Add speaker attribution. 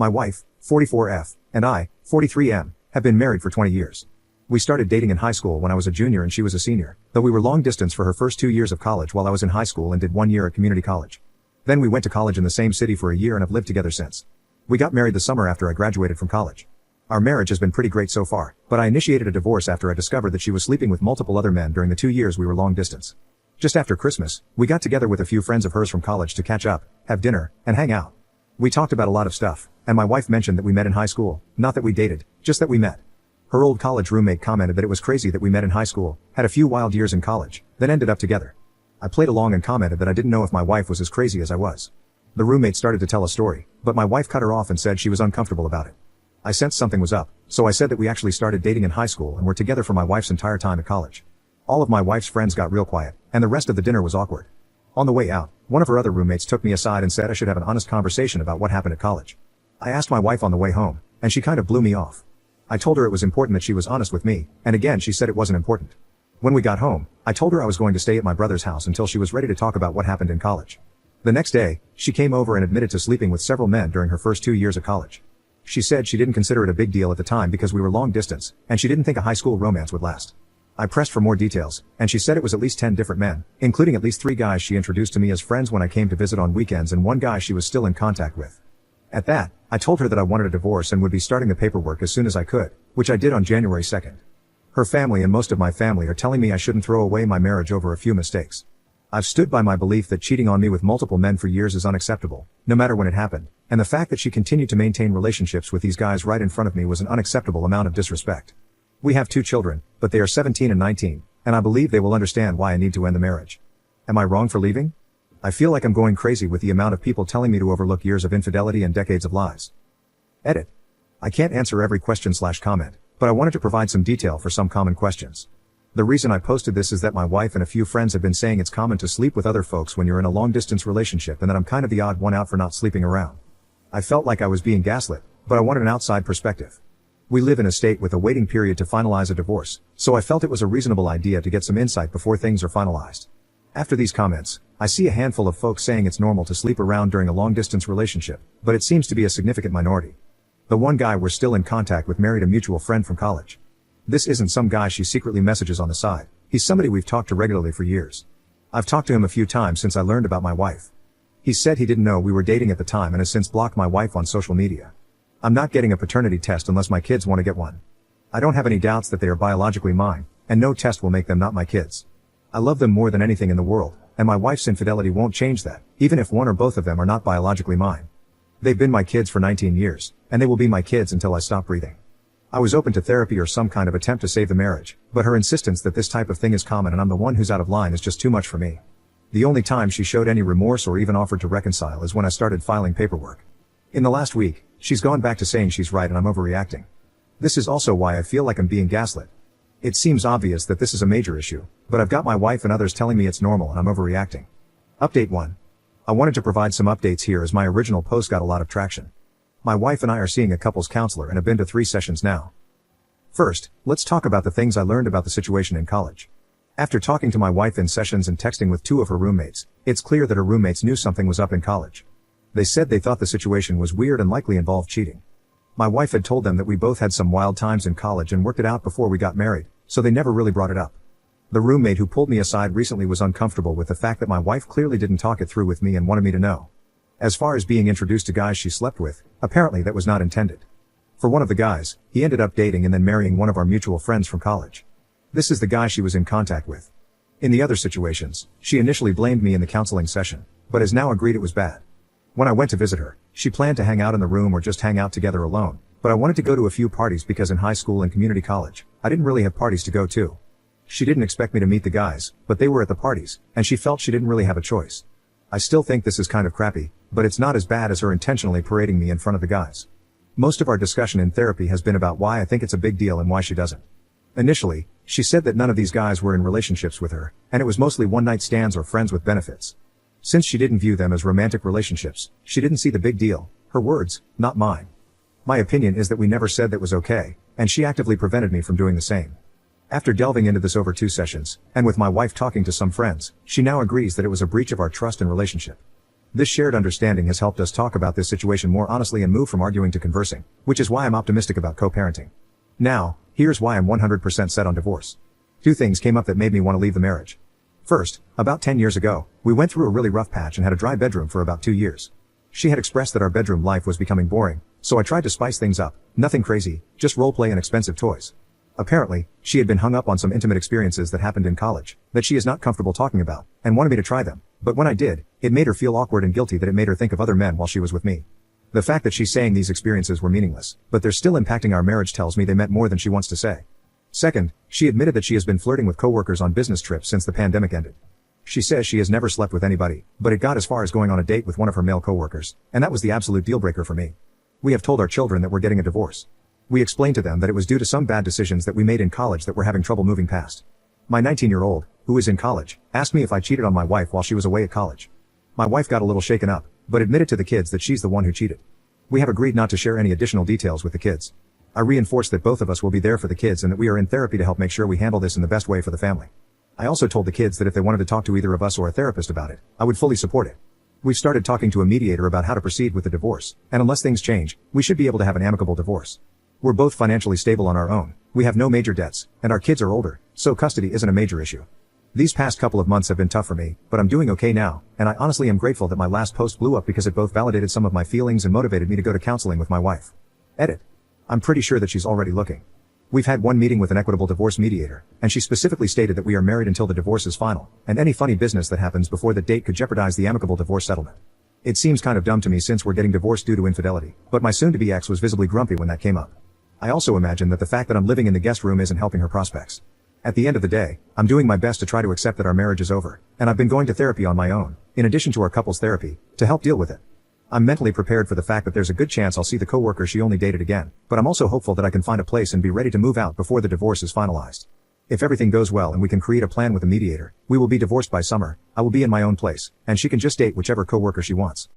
Speaker 1: My wife, 44F, and I, 43M, have been married for 20 years. We started dating in high school when I was a junior and she was a senior, though we were long distance for her first 2 years of college while I was in high school and did 1 year at community college. Then we went to college in the same city for a year and have lived together since. We got married the summer after I graduated from college. Our marriage has been pretty great so far, but I initiated a divorce after I discovered that she was sleeping with multiple other men during the 2 years we were long distance. Just after Christmas, we got together with a few friends of hers from college to catch up, have dinner, and hang out. We talked about a lot of stuff, and my wife mentioned that we met in high school, not that we dated, just that we met. Her old college roommate commented that it was crazy that we met in high school, had a few wild years in college, then ended up together. I played along and commented that I didn't know if my wife was as crazy as I was. The roommate started to tell a story, but my wife cut her off and said she was uncomfortable about it. I sensed something was up, so I said that we actually started dating in high school and were together for my wife's entire time at college. All of my wife's friends got real quiet, and the rest of the dinner was awkward. On the way out, one of her other roommates took me aside and said I should have an honest conversation about what happened at college. I asked my wife on the way home, and she kind of blew me off. I told her it was important that she was honest with me, and again she said it wasn't important. When we got home, I told her I was going to stay at my brother's house until she was ready to talk about what happened in college. The next day, she came over and admitted to sleeping with several men during her first 2 years of college. She said she didn't consider it a big deal at the time because we were long distance, and she didn't think a high school romance would last. I pressed for more details, and she said it was at least 10 different men, including at least 3 guys she introduced to me as friends when I came to visit on weekends and 1 guy she was still in contact with. At that, I told her that I wanted a divorce and would be starting the paperwork as soon as I could, which I did on January 2nd. Her family and most of my family are telling me I shouldn't throw away my marriage over a few mistakes. I've stood by my belief that cheating on me with multiple men for years is unacceptable, no matter when it happened, and the fact that she continued to maintain relationships with these guys right in front of me was an unacceptable amount of disrespect. We have 2 children, but they are 17 and 19, and I believe they will understand why I need to end the marriage. Am I wrong for leaving? I feel like I'm going crazy with the amount of people telling me to overlook years of infidelity and decades of lies. Edit. I can't answer every question/comment, but I wanted to provide some detail for some common questions. The reason I posted this is that my wife and a few friends have been saying it's common to sleep with other folks when you're in a long-distance relationship and that I'm kind of the odd one out for not sleeping around. I felt like I was being gaslit, but I wanted an outside perspective. We live in a state with a waiting period to finalize a divorce, so I felt it was a reasonable idea to get some insight before things are finalized. After these comments, I see a handful of folks saying it's normal to sleep around during a long-distance relationship, but it seems to be a significant minority. The one guy we're still in contact with married a mutual friend from college. This isn't some guy she secretly messages on the side. He's somebody we've talked to regularly for years. I've talked to him a few times since I learned about my wife. He said he didn't know we were dating at the time and has since blocked my wife on social media. I'm not getting a paternity test unless my kids want to get one. I don't have any doubts that they are biologically mine, and no test will make them not my kids. I love them more than anything in the world, and my wife's infidelity won't change that, even if one or both of them are not biologically mine. They've been my kids for 19 years, and they will be my kids until I stop breathing. I was open to therapy or some kind of attempt to save the marriage, but her insistence that this type of thing is common and I'm the one who's out of line is just too much for me. The only time she showed any remorse or even offered to reconcile is when I started filing paperwork. In the last week, she's gone back to saying she's right and I'm overreacting. This is also why I feel like I'm being gaslit. It seems obvious that this is a major issue, but I've got my wife and others telling me it's normal and I'm overreacting. Update 1. I wanted to provide some updates here as my original post got a lot of traction. My wife and I are seeing a couples counselor and have been to 3 sessions now. First, let's talk about the things I learned about the situation in college. After talking to my wife in sessions and texting with 2 of her roommates, it's clear that her roommates knew something was up in college. They said they thought the situation was weird and likely involved cheating. My wife had told them that we both had some wild times in college and worked it out before we got married, so they never really brought it up. The roommate who pulled me aside recently was uncomfortable with the fact that my wife clearly didn't talk it through with me and wanted me to know. As far as being introduced to guys she slept with, apparently that was not intended. For one of the guys, he ended up dating and then marrying one of our mutual friends from college. This is the guy she was in contact with. In the other situations, she initially blamed me in the counseling session, but has now agreed it was bad. When I went to visit her, she planned to hang out in the room or just hang out together alone, but I wanted to go to a few parties because in high school and community college, I didn't really have parties to go to. She didn't expect me to meet the guys, but they were at the parties, and she felt she didn't really have a choice. I still think this is kind of crappy, but it's not as bad as her intentionally parading me in front of the guys. Most of our discussion in therapy has been about why I think it's a big deal and why she doesn't. Initially, she said that none of these guys were in relationships with her, and it was mostly one-night stands or friends with benefits. Since she didn't view them as romantic relationships, she didn't see the big deal. Her words, not mine. My opinion is that we never said that was okay, and she actively prevented me from doing the same. After delving into this over 2 sessions, and with my wife talking to some friends, she now agrees that it was a breach of our trust and relationship. This shared understanding has helped us talk about this situation more honestly and move from arguing to conversing, which is why I'm optimistic about co-parenting. Now, here's why I'm 100% set on divorce. Two things came up that made me want to leave the marriage. First, about 10 years ago, we went through a really rough patch and had a dry bedroom for about 2 years. She had expressed that our bedroom life was becoming boring, so I tried to spice things up, nothing crazy, just roleplay and expensive toys. Apparently, she had been hung up on some intimate experiences that happened in college, that she is not comfortable talking about, and wanted me to try them, but when I did, it made her feel awkward and guilty that it made her think of other men while she was with me. The fact that she's saying these experiences were meaningless, but they're still impacting our marriage tells me they meant more than she wants to say. Second, she admitted that she has been flirting with coworkers on business trips since the pandemic ended. She says she has never slept with anybody, but it got as far as going on a date with one of her male coworkers, and that was the absolute deal breaker for me. We have told our children that we're getting a divorce. We explained to them that it was due to some bad decisions that we made in college that we're having trouble moving past. My 19-year-old, who is in college, asked me if I cheated on my wife while she was away at college. My wife got a little shaken up, but admitted to the kids that she's the one who cheated. We have agreed not to share any additional details with the kids. I reinforced that both of us will be there for the kids and that we are in therapy to help make sure we handle this in the best way for the family. I also told the kids that if they wanted to talk to either of us or a therapist about it, I would fully support it. We've started talking to a mediator about how to proceed with the divorce, and unless things change, we should be able to have an amicable divorce. We're both financially stable on our own, we have no major debts, and our kids are older, so custody isn't a major issue. These past couple of months have been tough for me, but I'm doing okay now, and I honestly am grateful that my last post blew up because it both validated some of my feelings and motivated me to go to counseling with my wife. Edit. I'm pretty sure that she's already looking. We've had one meeting with an equitable divorce mediator, and she specifically stated that we are married until the divorce is final, and any funny business that happens before the date could jeopardize the amicable divorce settlement. It seems kind of dumb to me since we're getting divorced due to infidelity, but my soon-to-be ex was visibly grumpy when that came up. I also imagine that the fact that I'm living in the guest room isn't helping her prospects. At the end of the day, I'm doing my best to try to accept that our marriage is over, and I've been going to therapy on my own, in addition to our couples therapy, to help deal with it. I'm mentally prepared for the fact that there's a good chance I'll see the coworker she only dated again, but I'm also hopeful that I can find a place and be ready to move out before the divorce is finalized. If everything goes well and we can create a plan with a mediator, we will be divorced by summer, I will be in my own place, and she can just date whichever coworker she wants.